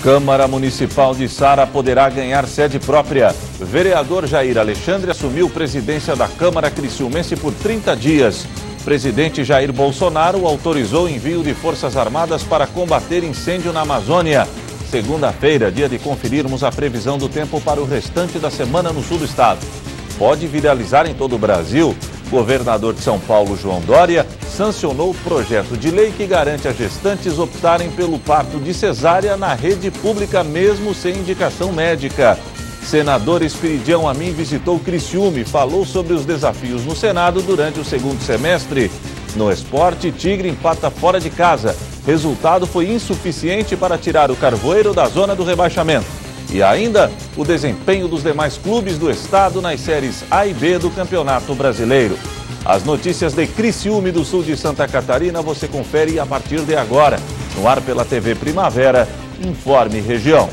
Câmara Municipal de Sara poderá ganhar sede própria. Vereador Jair Alexandre assumiu presidência da Câmara Criciumense por 30 dias. Presidente Jair Bolsonaro autorizou o envio de Forças Armadas para combater incêndio na Amazônia. Segunda-feira, dia de conferirmos a previsão do tempo para o restante da semana no sul do estado. Pode viralizar em todo o Brasil. Governador de São Paulo, João Dória, sancionou o projeto de lei que garante às gestantes optarem pelo parto de cesárea na rede pública, mesmo sem indicação médica. Senador Esperidião Amin visitou Criciúma e falou sobre os desafios no Senado durante o segundo semestre. No esporte, Tigre empata fora de casa. Resultado foi insuficiente para tirar o Carvoeiro da zona do rebaixamento. E ainda, o desempenho dos demais clubes do estado nas séries A e B do Campeonato Brasileiro. As notícias de Criciúma e do sul de Santa Catarina você confere a partir de agora. No ar pela TV Primavera, Informe Região.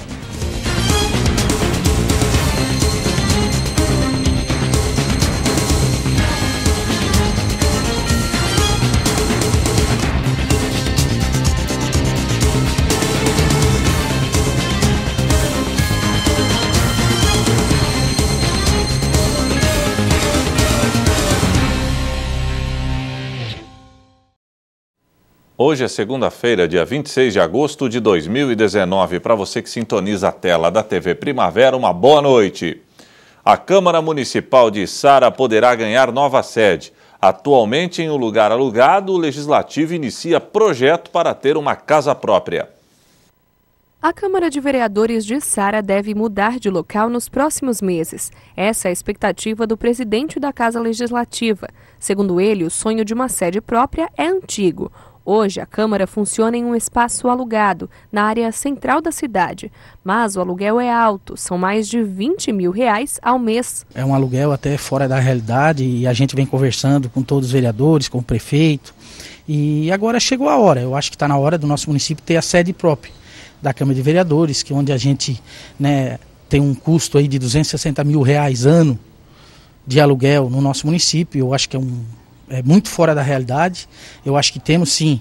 Hoje é segunda-feira, dia 26 de agosto de 2019. Para você que sintoniza a tela da TV Primavera, uma boa noite. A Câmara Municipal de Sara poderá ganhar nova sede. Atualmente, em um lugar alugado, o Legislativo inicia projeto para ter uma casa própria. A Câmara de Vereadores de Sara deve mudar de local nos próximos meses. Essa é a expectativa do presidente da Casa Legislativa. Segundo ele, o sonho de uma sede própria é antigo. Hoje, a Câmara funciona em um espaço alugado, na área central da cidade. Mas o aluguel é alto, são mais de R$20 mil ao mês. É um aluguel até fora da realidade e a gente vem conversando com todos os vereadores, com o prefeito. E agora chegou a hora, eu acho que está na hora do nosso município ter a sede própria da Câmara de Vereadores, que onde a gente tem um custo aí de R$260 mil ano de aluguel no nosso município. Eu acho que é muito fora da realidade. Eu acho que temos sim,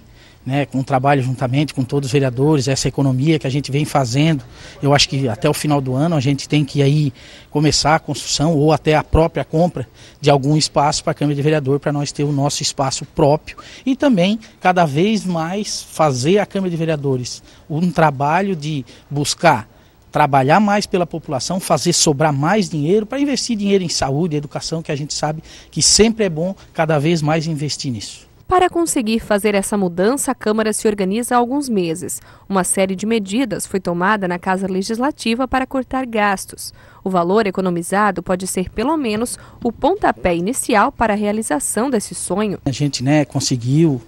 com o trabalho juntamente com todos os vereadores, essa economia que a gente vem fazendo. Eu acho que até o final do ano a gente tem que aí começar a construção ou até a própria compra de algum espaço para a Câmara de Vereador, para nós ter o nosso espaço próprio e também cada vez mais fazer a Câmara de Vereadores um trabalho de buscar trabalhar mais pela população, fazer sobrar mais dinheiro para investir dinheiro em saúde e educação, que a gente sabe que sempre é bom cada vez mais investir nisso. Para conseguir fazer essa mudança, a Câmara se organiza há alguns meses. Uma série de medidas foi tomada na Casa Legislativa para cortar gastos. O valor economizado pode ser pelo menos o pontapé inicial para a realização desse sonho. A gente conseguiu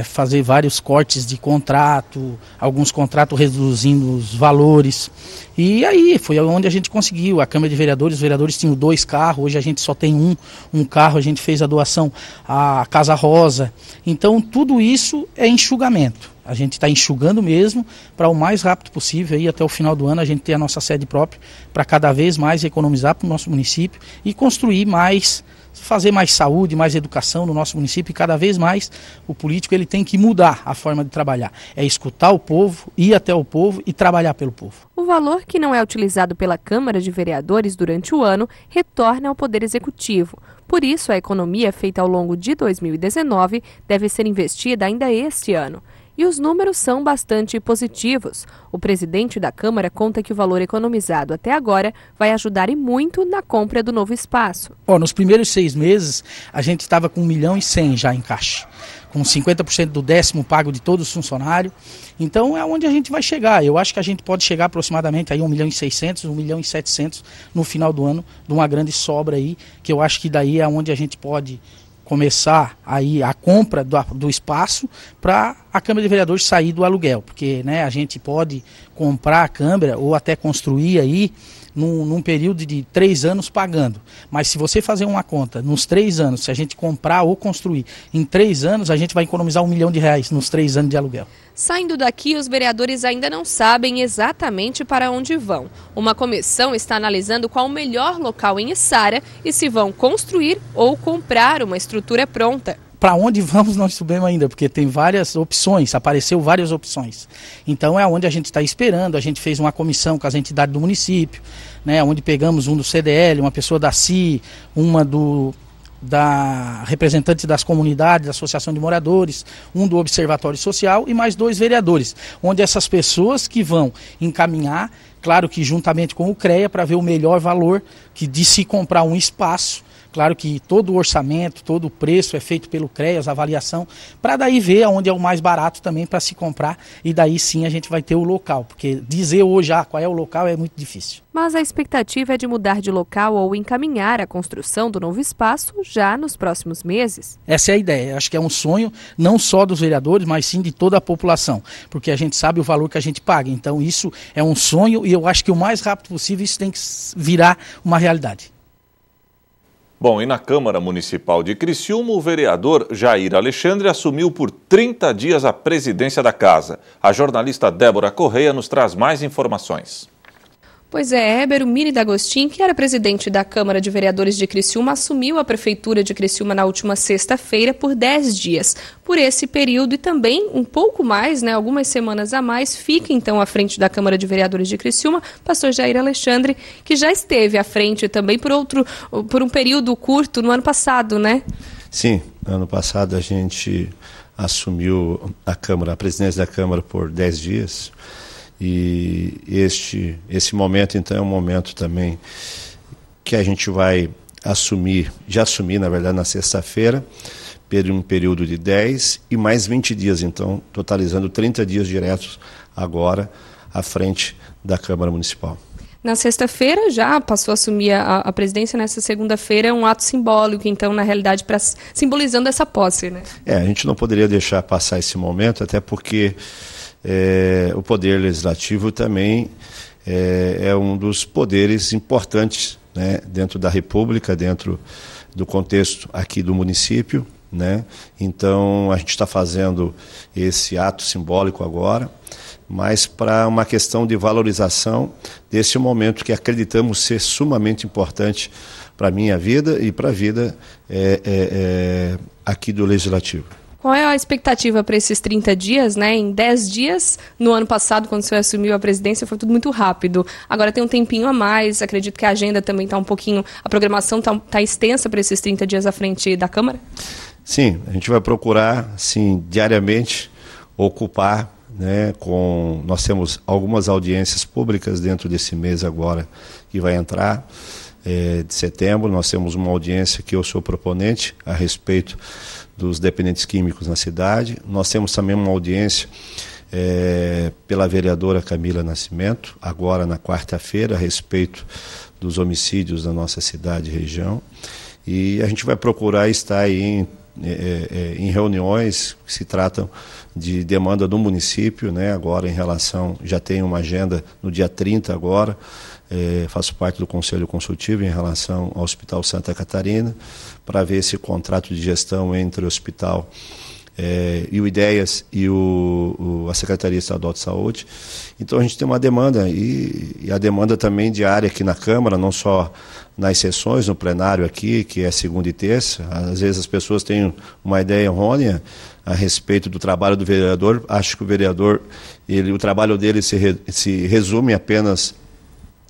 fazer vários cortes de contrato, alguns contratos reduzindo os valores. E aí foi onde a gente conseguiu. A Câmara de Vereadores, os vereadores tinham 2 carros, hoje a gente só tem um carro, a gente fez a doação à Casa Rosa. Então tudo isso é enxugamento. A gente está enxugando mesmo para o mais rápido possível, aí até o final do ano a gente ter a nossa sede própria, para cada vez mais economizar para o nosso município e construir mais, fazer mais saúde, mais educação no nosso município. E cada vez mais o político ele tem que mudar a forma de trabalhar. É escutar o povo, ir até o povo e trabalhar pelo povo. O valor que não é utilizado pela Câmara de Vereadores durante o ano retorna ao Poder Executivo. Por isso, a economia feita ao longo de 2019 deve ser investida ainda este ano. E os números são bastante positivos. O presidente da Câmara conta que o valor economizado até agora vai ajudar e muito na compra do novo espaço. Nos primeiros 6 meses, a gente estava com 1.100 milhões já em caixa, com 50% do 10º pago de todos os funcionários. Então é onde a gente vai chegar. Eu acho que a gente pode chegar aproximadamente aí 1.600 milhões, 1.700 milhões no final do ano, de uma grande sobra aí, que eu acho que daí é onde a gente pode começar aí a compra do espaço para a Câmara de Vereadores sair do aluguel, porque a gente pode comprar a Câmara ou até construir aí num período de 3 anos pagando. Mas se você fazer uma conta, nos 3 anos, se a gente comprar ou construir em 3 anos, a gente vai economizar R$1 milhão nos 3 anos de aluguel. Saindo daqui, os vereadores ainda não sabem exatamente para onde vão. Uma comissão está analisando qual o melhor local em Içara e se vão construir ou comprar uma estrutura pronta. para onde vamos nós sabemos ainda, porque tem várias opções, apareceu várias opções. Então é onde a gente está esperando, a gente fez uma comissão com as entidades do município, né, onde pegamos um do CDL, uma pessoa da CI, uma da representante das comunidades, da Associação de Moradores, um do Observatório Social e mais 2 vereadores, onde essas pessoas que vão encaminhar, claro que juntamente com o CREA, para ver o melhor valor que de se comprar um espaço. Claro que todo o orçamento, todo o preço é feito pelo CREAS, a avaliação, para daí ver aonde é o mais barato também para se comprar, e daí sim a gente vai ter o local, porque dizer hoje qual é o local é muito difícil. Mas a expectativa é de mudar de local ou encaminhar a construção do novo espaço já nos próximos meses. Essa é a ideia, acho que é um sonho não só dos vereadores, mas sim de toda a população, porque a gente sabe o valor que a gente paga, então isso é um sonho e eu acho que o mais rápido possível isso tem que virar uma realidade. Bom, e na Câmara Municipal de Criciúma, o vereador Jair Alexandre assumiu por 30 dias a presidência da casa. A jornalista Débora Correia nos traz mais informações. Pois é, Éber Mini D'Agostin, que era presidente da Câmara de Vereadores de Criciúma, assumiu a Prefeitura de Criciúma na última sexta-feira por 10 dias. Por esse período e também um pouco mais, algumas semanas a mais, fica então à frente da Câmara de Vereadores de Criciúma, pastor Jair Alexandre, que já esteve à frente também por um período curto no ano passado, né? Sim, ano passado a gente assumiu a presidência da Câmara por 10 dias. E esse momento, então, é um momento também que a gente vai já assumir, na verdade, na sexta-feira, por um período de 10 e mais 20 dias, então, totalizando 30 dias diretos agora à frente da Câmara Municipal. Na sexta-feira já passou a assumir a presidência, nessa segunda-feira é um ato simbólico, então, na realidade, simbolizando essa posse, né? A gente não poderia deixar passar esse momento, até porque o Poder Legislativo também é um dos poderes importantes, né, dentro da República, dentro do contexto aqui do município, né? Então a gente está fazendo esse ato simbólico agora, mas para uma questão de valorização desse momento que acreditamos ser sumamente importante para a minha vida e para a vida aqui do Legislativo. Qual é a expectativa para esses 30 dias, né? Em 10 dias, no ano passado, quando o senhor assumiu a presidência, foi tudo muito rápido. Agora tem um tempinho a mais, acredito que a agenda também está um pouquinho, a programação está extensa para esses 30 dias à frente da Câmara? Sim, a gente vai procurar, sim, diariamente ocupar, né, nós temos algumas audiências públicas dentro desse mês agora que vai entrar, de setembro. Nós temos uma audiência que eu sou proponente a respeito dos dependentes químicos na cidade. Nós temos também uma audiência pela vereadora Camila Nascimento, agora na quarta-feira, a respeito dos homicídios na nossa cidade e região. E a gente vai procurar estar aí em reuniões que se tratam de demanda do município, né? Agora em relação, já tem uma agenda no dia 30 agora, faço parte do Conselho Consultivo em relação ao Hospital Santa Catarina, para ver esse contrato de gestão entre o hospital e o IDEAS e a Secretaria Estadual de Saúde. Então a gente tem uma demanda e a demanda também diária aqui na Câmara, não só nas sessões, no plenário aqui, que é segunda e terça. Às vezes as pessoas têm uma ideia errônea a respeito do trabalho do vereador. Acho que o vereador, o trabalho dele se resume apenas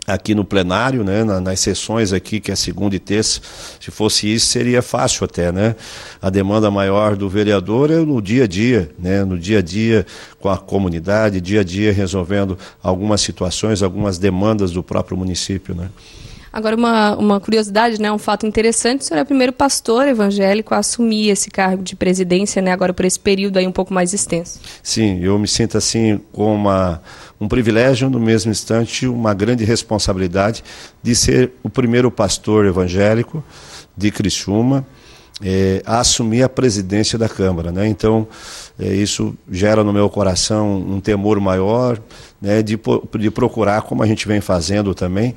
aqui no plenário, né, nas sessões aqui, que é segunda e terça. Se fosse isso, seria fácil até, né? A demanda maior do vereador é no dia a dia, né? No dia a dia com a comunidade, dia a dia resolvendo algumas situações, algumas demandas do próprio município, né? Agora, uma curiosidade, né, um fato interessante, o senhor é o primeiro pastor evangélico a assumir esse cargo de presidência, né, agora por esse período aí um pouco mais extenso. Sim, eu me sinto assim com um privilégio, no mesmo instante, uma grande responsabilidade de ser o primeiro pastor evangélico de Criciúma a assumir a presidência da Câmara, né? Então, isso gera no meu coração um temor maior, né, de procurar, como a gente vem fazendo também,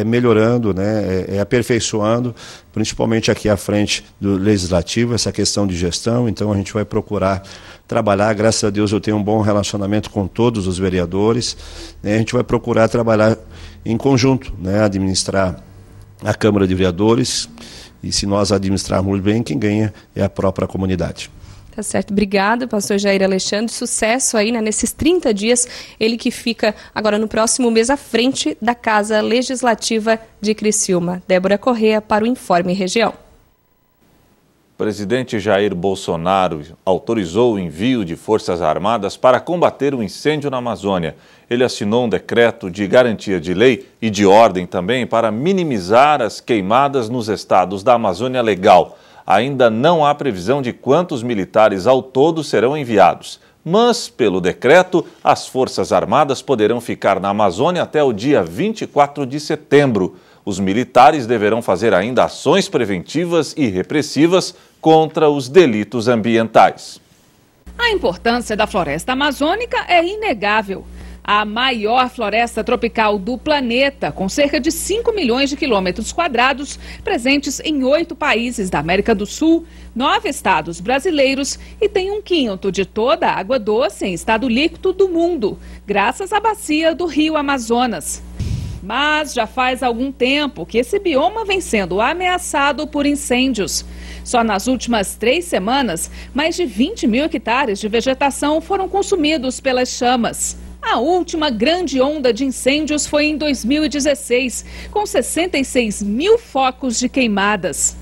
melhorando, né, aperfeiçoando, principalmente aqui à frente do Legislativo, essa questão de gestão. Então a gente vai procurar trabalhar, graças a Deus eu tenho um bom relacionamento com todos os vereadores, né, a gente vai procurar trabalhar em conjunto, né, administrar a Câmara de Vereadores e se nós administrarmos bem, quem ganha é a própria comunidade. Tá certo, obrigado, pastor Jair Alexandre, sucesso aí, né, nesses 30 dias, ele que fica agora no próximo mês à frente da Casa Legislativa de Criciúma. Débora Corrêa para o Informe Região. O presidente Jair Bolsonaro autorizou o envio de forças armadas para combater o incêndio na Amazônia. Ele assinou um decreto de garantia de lei e de ordem também para minimizar as queimadas nos estados da Amazônia Legal. Ainda não há previsão de quantos militares ao todo serão enviados. Mas, pelo decreto, as Forças Armadas poderão ficar na Amazônia até o dia 24 de setembro. Os militares deverão fazer ainda ações preventivas e repressivas contra os delitos ambientais. A importância da floresta amazônica é inegável. A maior floresta tropical do planeta, com cerca de 5 milhões de quilômetros quadrados, presentes em 8 países da América do Sul, 9 estados brasileiros e tem 1/5 de toda a água doce em estado líquido do mundo, graças à bacia do Rio Amazonas. Mas já faz algum tempo que esse bioma vem sendo ameaçado por incêndios. Só nas últimas 3 semanas, mais de 20 mil hectares de vegetação foram consumidos pelas chamas. A última grande onda de incêndios foi em 2016, com 66 mil focos de queimadas.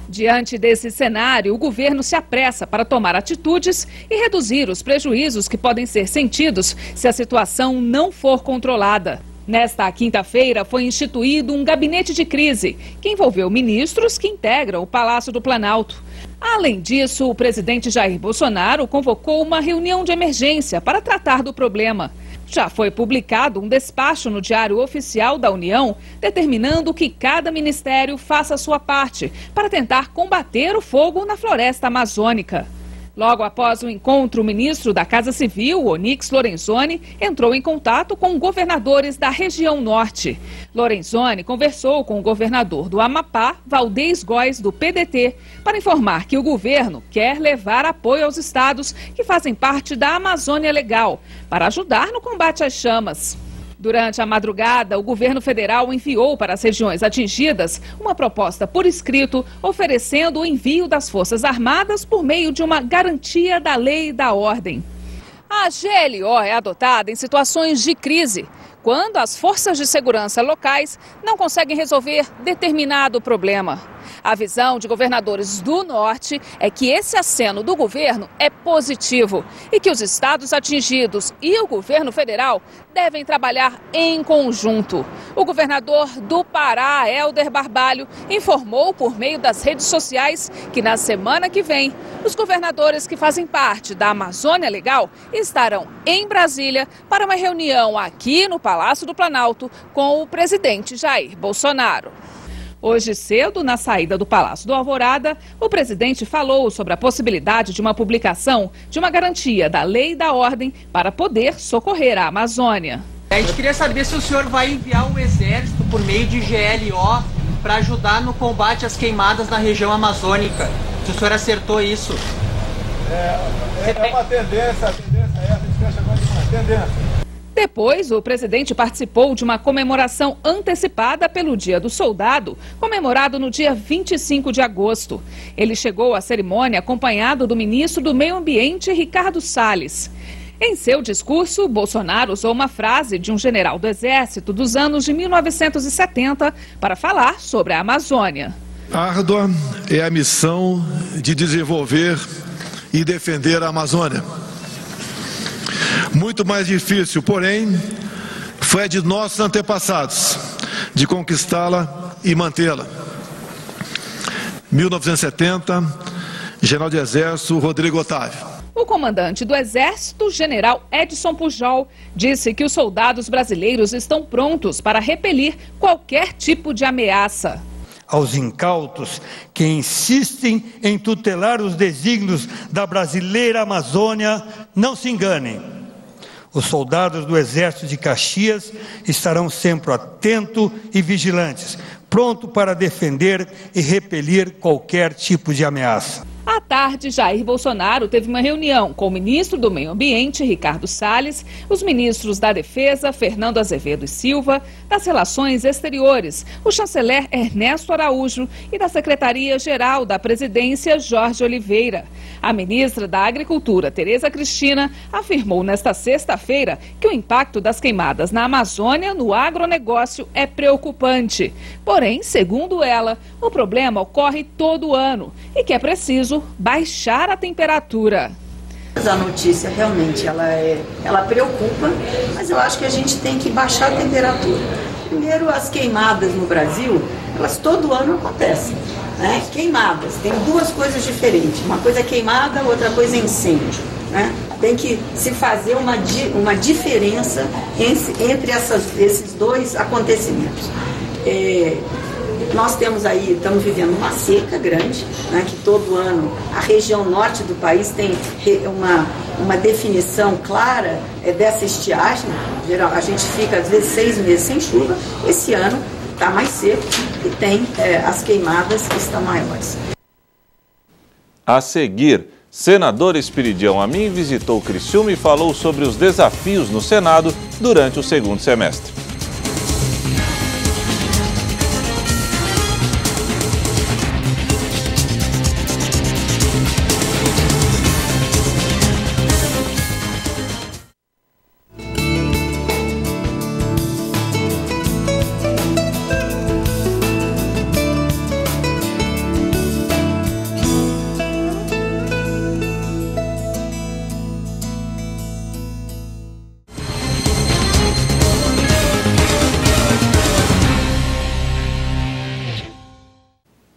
Diante desse cenário, o governo se apressa para tomar atitudes e reduzir os prejuízos que podem ser sentidos se a situação não for controlada. Nesta quinta-feira foi instituído um gabinete de crise, que envolveu ministros que integram o Palácio do Planalto. Além disso, o presidente Jair Bolsonaro convocou uma reunião de emergência para tratar do problema. Já foi publicado um despacho no Diário Oficial da União, determinando que cada ministério faça a sua parte para tentar combater o fogo na floresta amazônica. Logo após o encontro, o ministro da Casa Civil, Onyx Lorenzoni, entrou em contato com governadores da região norte. Lorenzoni conversou com o governador do Amapá, Valdez Góes, do PDT, para informar que o governo quer levar apoio aos estados que fazem parte da Amazônia Legal, para ajudar no combate às chamas. Durante a madrugada, o governo federal enviou para as regiões atingidas uma proposta por escrito oferecendo o envio das Forças Armadas por meio de uma garantia da lei e da ordem. A GLO é adotada em situações de crise, quando as forças de segurança locais não conseguem resolver determinado problema. A visão de governadores do Norte é que esse aceno do governo é positivo e que os estados atingidos e o governo federal devem trabalhar em conjunto. O governador do Pará, Helder Barbalho, informou por meio das redes sociais que na semana que vem, os governadores que fazem parte da Amazônia Legal estarão em Brasília para uma reunião aqui no Palácio do Planalto com o presidente Jair Bolsonaro. Hoje cedo, na saída do Palácio do Alvorada, o presidente falou sobre a possibilidade de uma publicação de uma garantia da lei e da ordem para poder socorrer a Amazônia. A gente queria saber se o senhor vai enviar um exército por meio de GLO para ajudar no combate às queimadas na região amazônica. Se o senhor acertou isso. É uma tendência, a gente fecha agora de uma tendência. Depois, o presidente participou de uma comemoração antecipada pelo Dia do Soldado, comemorado no dia 25 de agosto. Ele chegou à cerimônia acompanhado do ministro do Meio Ambiente, Ricardo Salles. Em seu discurso, Bolsonaro usou uma frase de um general do Exército dos anos de 1970 para falar sobre a Amazônia. Árdua é a missão de desenvolver e defender a Amazônia. Muito mais difícil, porém, foi a de nossos antepassados, de conquistá-la e mantê-la. 1970, General de Exército Rodrigo Otávio. O comandante do Exército, general Edson Pujol, disse que os soldados brasileiros estão prontos para repelir qualquer tipo de ameaça. Aos incautos que insistem em tutelar os desígnios da brasileira Amazônia, não se enganem. Os soldados do Exército de Caxias estarão sempre atentos e vigilantes, prontos para defender e repelir qualquer tipo de ameaça. À tarde, Jair Bolsonaro teve uma reunião com o ministro do Meio Ambiente, Ricardo Salles, os ministros da Defesa, Fernando Azevedo e Silva, das Relações Exteriores, o chanceler Ernesto Araújo e da Secretaria-Geral da Presidência, Jorge Oliveira. A ministra da Agricultura, Tereza Cristina, afirmou nesta sexta-feira que o impacto das queimadas na Amazônia no agronegócio é preocupante. Porém, segundo ela, o problema ocorre todo ano e que é preciso baixar a temperatura. A notícia realmente ela preocupa, mas eu acho que a gente tem que baixar a temperatura. Primeiro, as queimadas no Brasil, elas todo ano acontecem, né? Queimadas, tem duas coisas diferentes. Uma coisa é queimada, outra coisa é incêndio, né? Tem que se fazer uma diferença entre esses dois acontecimentos. Nós temos aí, estamos vivendo uma seca grande, né, que todo ano a região norte do país tem uma definição clara dessa estiagem. A gente fica às vezes 6 meses sem chuva. Esse ano está mais seco e tem as queimadas que estão maiores. A seguir, senador Espiridião Amin visitou Criciúma e falou sobre os desafios no Senado durante o segundo semestre.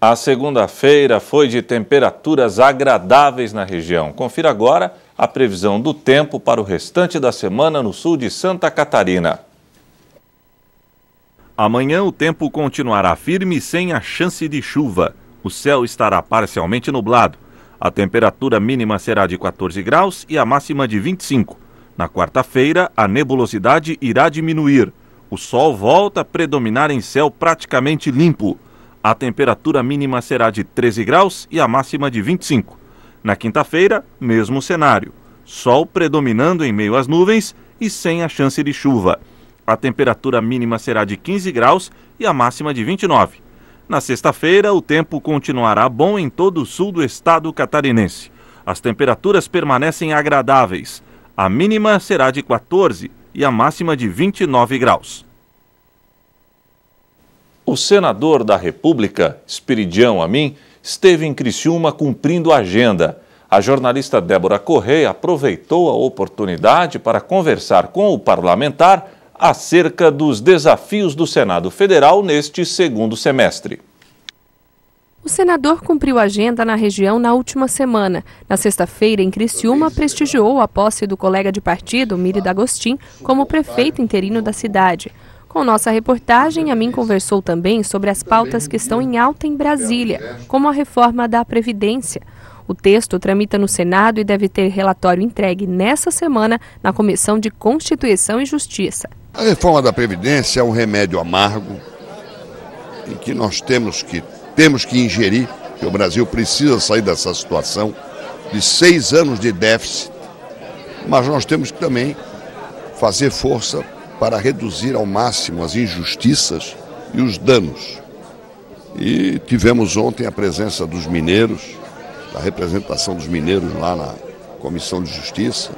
A segunda-feira foi de temperaturas agradáveis na região. Confira agora a previsão do tempo para o restante da semana no sul de Santa Catarina. Amanhã o tempo continuará firme sem a chance de chuva. O céu estará parcialmente nublado. A temperatura mínima será de 14 graus e a máxima de 25. Na quarta-feira, a nebulosidade irá diminuir. O sol volta a predominar em céu praticamente limpo. A temperatura mínima será de 13 graus e a máxima de 25. Na quinta-feira, mesmo cenário. Sol predominando em meio às nuvens e sem a chance de chuva. A temperatura mínima será de 15 graus e a máxima de 29. Na sexta-feira, o tempo continuará bom em todo o sul do estado catarinense. As temperaturas permanecem agradáveis. A mínima será de 14 e a máxima de 29 graus. O senador da República, Espiridião Amin, esteve em Criciúma cumprindo a agenda. A jornalista Débora Correia aproveitou a oportunidade para conversar com o parlamentar acerca dos desafios do Senado Federal neste segundo semestre. O senador cumpriu a agenda na região na última semana. Na sexta-feira, em Criciúma, prestigiou a posse do colega de partido, Miri D'Agostin, como prefeito interino da cidade. Com nossa reportagem, Amin conversou também sobre as pautas que estão em alta em Brasília, como a reforma da Previdência. O texto tramita no Senado e deve ter relatório entregue nessa semana na Comissão de Constituição e Justiça. A reforma da Previdência é um remédio amargo em que nós temos que ingerir, que o Brasil precisa sair dessa situação de 6 anos de déficit, mas nós temos que também fazer força para reduzir ao máximo as injustiças e os danos. E tivemos ontem a presença dos mineiros, a representação dos mineiros lá na Comissão de Justiça,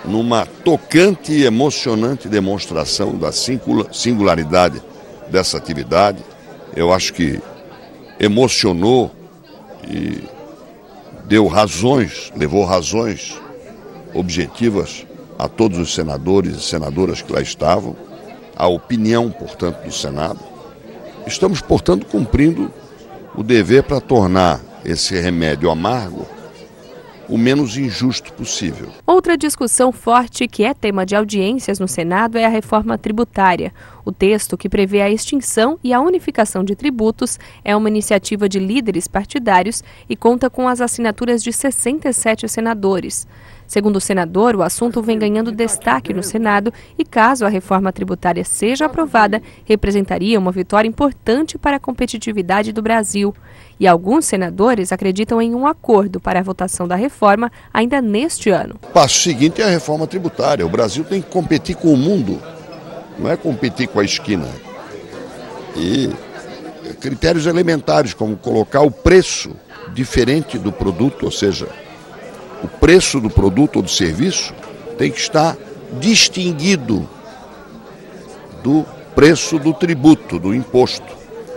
numa tocante e emocionante demonstração da singularidade dessa atividade. Eu acho que emocionou e levou razões objetivas a todos os senadores e senadoras que lá estavam, a opinião, portanto, do Senado. Estamos, portanto, cumprindo o dever para tornar esse remédio amargo o menos injusto possível. Outra discussão forte que é tema de audiências no Senado é a reforma tributária. O texto, que prevê a extinção e a unificação de tributos, é uma iniciativa de líderes partidários e conta com as assinaturas de 67 senadores. Segundo o senador, o assunto vem ganhando destaque no Senado e, caso a reforma tributária seja aprovada, representaria uma vitória importante para a competitividade do Brasil. E alguns senadores acreditam em um acordo para a votação da reforma ainda neste ano. O passo seguinte é a reforma tributária. O Brasil tem que competir com o mundo, não é competir com a esquina. E critérios elementares, como colocar o preço diferente do produto, ou seja, o preço do produto ou do serviço tem que estar distinguido do preço do tributo, do imposto.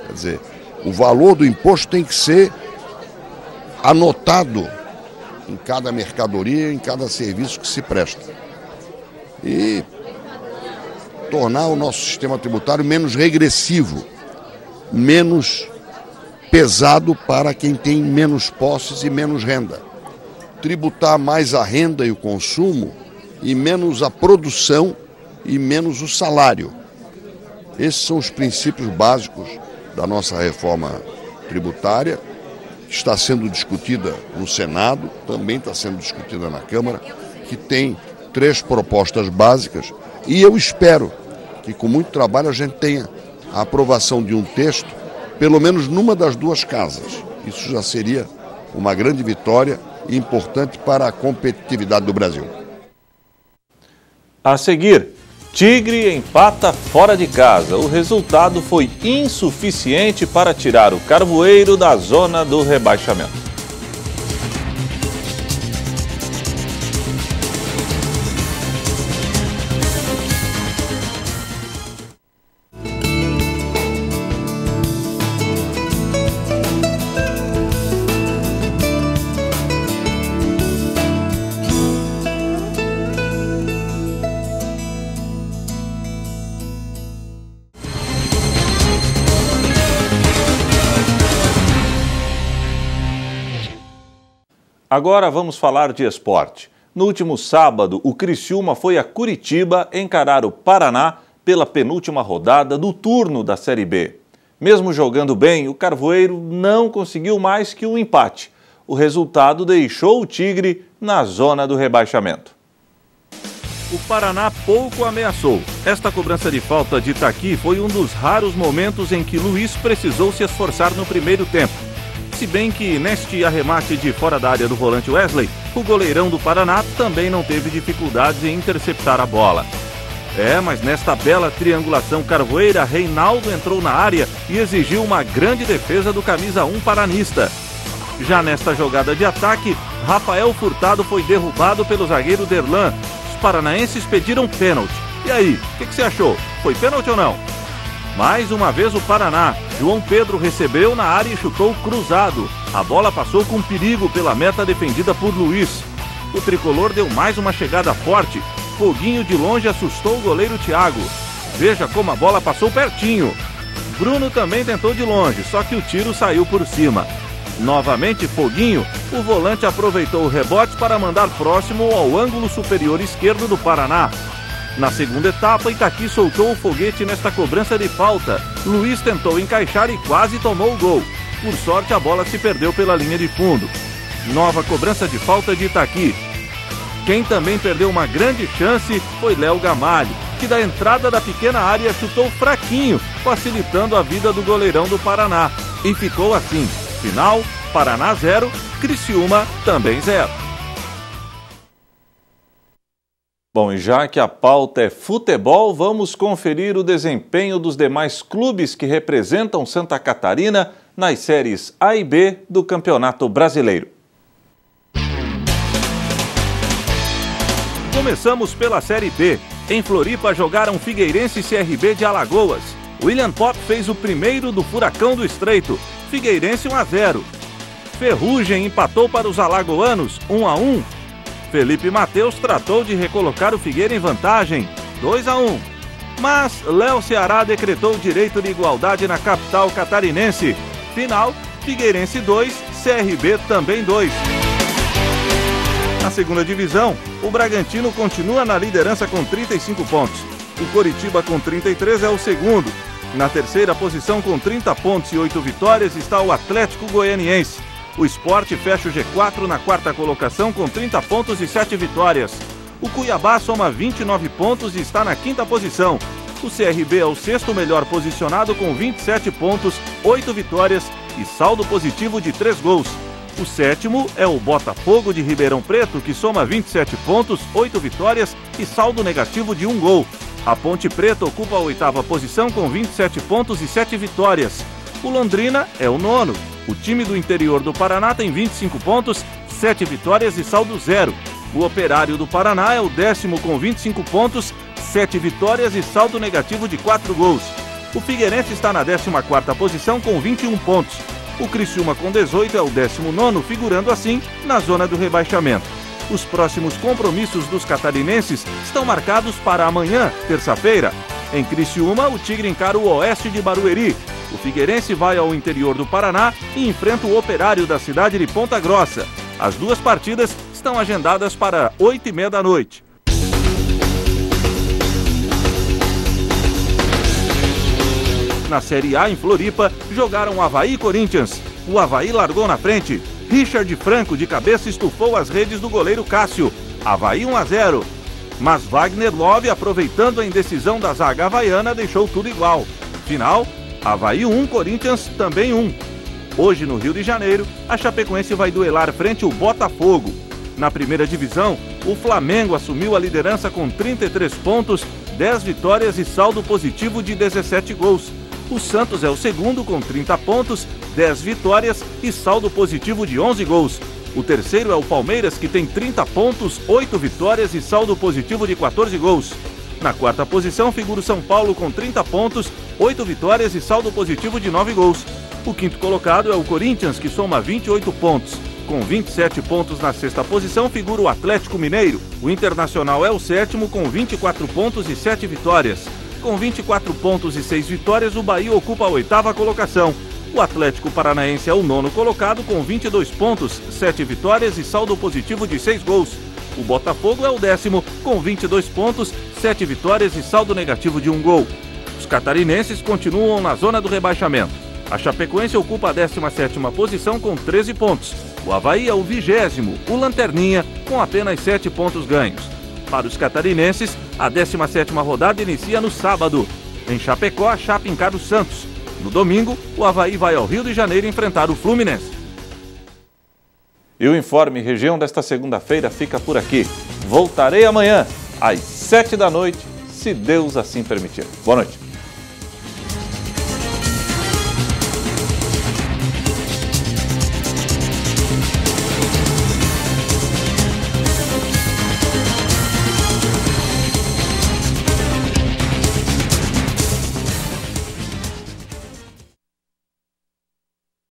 Quer dizer, o valor do imposto tem que ser anotado em cada mercadoria, em cada serviço que se presta. E tornar o nosso sistema tributário menos regressivo, menos pesado para quem tem menos posses e menos renda. Tributar mais a renda e o consumo e menos a produção e menos o salário. Esses são os princípios básicos da nossa reforma tributária, que está sendo discutida no Senado, também está sendo discutida na Câmara, que tem 3 propostas básicas, e eu espero que com muito trabalho a gente tenha a aprovação de um texto, pelo menos numa das 2 casas. Isso já seria uma grande vitória e importante para a competitividade do Brasil. A seguir, Tigre empata fora de casa. O resultado foi insuficiente para tirar o Carvoeiro da zona do rebaixamento. Agora vamos falar de esporte. No último sábado, o Criciúma foi a Curitiba encarar o Paraná pela penúltima rodada do turno da Série B. Mesmo jogando bem, o Carvoeiro não conseguiu mais que um empate. O resultado deixou o Tigre na zona do rebaixamento. O Paraná pouco ameaçou. Esta cobrança de falta de Itaqui foi um dos raros momentos em que Luiz precisou se esforçar no primeiro tempo. Se bem que neste arremate de fora da área do volante Wesley, o goleirão do Paraná também não teve dificuldades em interceptar a bola. Mas nesta bela triangulação carvoeira, Reinaldo entrou na área e exigiu uma grande defesa do camisa 1 paranista. Já nesta jogada de ataque, Rafael Furtado foi derrubado pelo zagueiro Derlan. Os paranaenses pediram pênalti. E aí, o que você achou? Foi pênalti ou não? Mais uma vez o Paraná. João Pedro recebeu na área e chutou cruzado. A bola passou com perigo pela meta defendida por Luiz. O tricolor deu mais uma chegada forte. Foguinho de longe assustou o goleiro Thiago. Veja como a bola passou pertinho. Bruno também tentou de longe, só que o tiro saiu por cima. Novamente Foguinho, o volante aproveitou o rebote para mandar próximo ao ângulo superior esquerdo do Paraná. Na segunda etapa, Itaqui soltou o foguete nesta cobrança de falta. Luiz tentou encaixar e quase tomou o gol. Por sorte, a bola se perdeu pela linha de fundo. Nova cobrança de falta de Itaqui. Quem também perdeu uma grande chance foi Léo Gamalho, que da entrada da pequena área chutou fraquinho, facilitando a vida do goleirão do Paraná. E ficou assim. Final, Paraná 0, Criciúma também 0. Bom, e já que a pauta é futebol, vamos conferir o desempenho dos demais clubes que representam Santa Catarina nas séries A e B do Campeonato Brasileiro. Começamos pela Série B. Em Floripa jogaram Figueirense e CRB de Alagoas. William Pop fez o primeiro do Furacão do Estreito. Figueirense 1-0. Ferrugem empatou para os alagoanos 1-1. Felipe Mateus tratou de recolocar o Figueira em vantagem 2-1. Mas Léo Ceará decretou o direito de igualdade na capital catarinense. Final, Figueirense 2, CRB também 2. Na segunda divisão, o Bragantino continua na liderança com 35 pontos. O Coritiba com 33 é o segundo. Na terceira posição com 30 pontos e 8 vitórias está o Atlético Goianiense. O Sport fecha o G4 na quarta colocação com 30 pontos e 7 vitórias. O Cuiabá soma 29 pontos e está na quinta posição. O CRB é o sexto melhor posicionado com 27 pontos, 8 vitórias e saldo positivo de 3 gols. O sétimo é o Botafogo de Ribeirão Preto, que soma 27 pontos, 8 vitórias e saldo negativo de 1 gol. A Ponte Preta ocupa a oitava posição com 27 pontos e 7 vitórias. O Londrina é o nono. O time do interior do Paraná tem 25 pontos, 7 vitórias e saldo 0. O Operário do Paraná é o 10º com 25 pontos, 7 vitórias e saldo negativo de 4 gols. O Figueirense está na 14ª posição com 21 pontos. O Criciúma com 18 é o 19º, figurando assim na zona do rebaixamento. Os próximos compromissos dos catarinenses estão marcados para amanhã, terça-feira. Em Criciúma, o Tigre encara o Oeste de Barueri. O Figueirense vai ao interior do Paraná e enfrenta o Operário da cidade de Ponta Grossa. As duas partidas estão agendadas para 20h30 da noite. Na Série A, em Floripa, jogaram Avaí e Corinthians. O Avaí largou na frente. Richard Franco, de cabeça, estufou as redes do goleiro Cássio. Avaí 1-0. Mas Wagner Love, aproveitando a indecisão da zaga havaiana, deixou tudo igual. Final, Avaí 1, Corinthians também 1. Hoje, no Rio de Janeiro, a Chapecoense vai duelar frente ao Botafogo. Na primeira divisão, o Flamengo assumiu a liderança com 33 pontos, 10 vitórias e saldo positivo de 17 gols. O Santos é o segundo com 30 pontos, 10 vitórias e saldo positivo de 11 gols. O terceiro é o Palmeiras, que tem 30 pontos, 8 vitórias e saldo positivo de 14 gols. Na quarta posição figura o São Paulo com 30 pontos, 8 vitórias e saldo positivo de 9 gols. O quinto colocado é o Corinthians, que soma 28 pontos. Com 27 pontos na sexta posição figura o Atlético Mineiro. O Internacional é o sétimo com 24 pontos e 7 vitórias. Com 24 pontos e 6 vitórias, o Bahia ocupa a oitava colocação. O Atlético Paranaense é o nono colocado com 22 pontos, 7 vitórias e saldo positivo de 6 gols. O Botafogo é o 10º com 22 pontos, 7 vitórias e saldo negativo de 1 gol. Os catarinenses continuam na zona do rebaixamento. A Chapecoense ocupa a 17ª posição com 13 pontos. O Avaí é o 20º, o Lanterninha, com apenas 7 pontos ganhos. Para os catarinenses, a 17ª rodada inicia no sábado. Em Chapecó, a Chape encara o Santos. No domingo, o Avaí vai ao Rio de Janeiro enfrentar o Fluminense. E o Informe Região desta segunda-feira fica por aqui. Voltarei amanhã, às 7 da noite, se Deus assim permitir. Boa noite.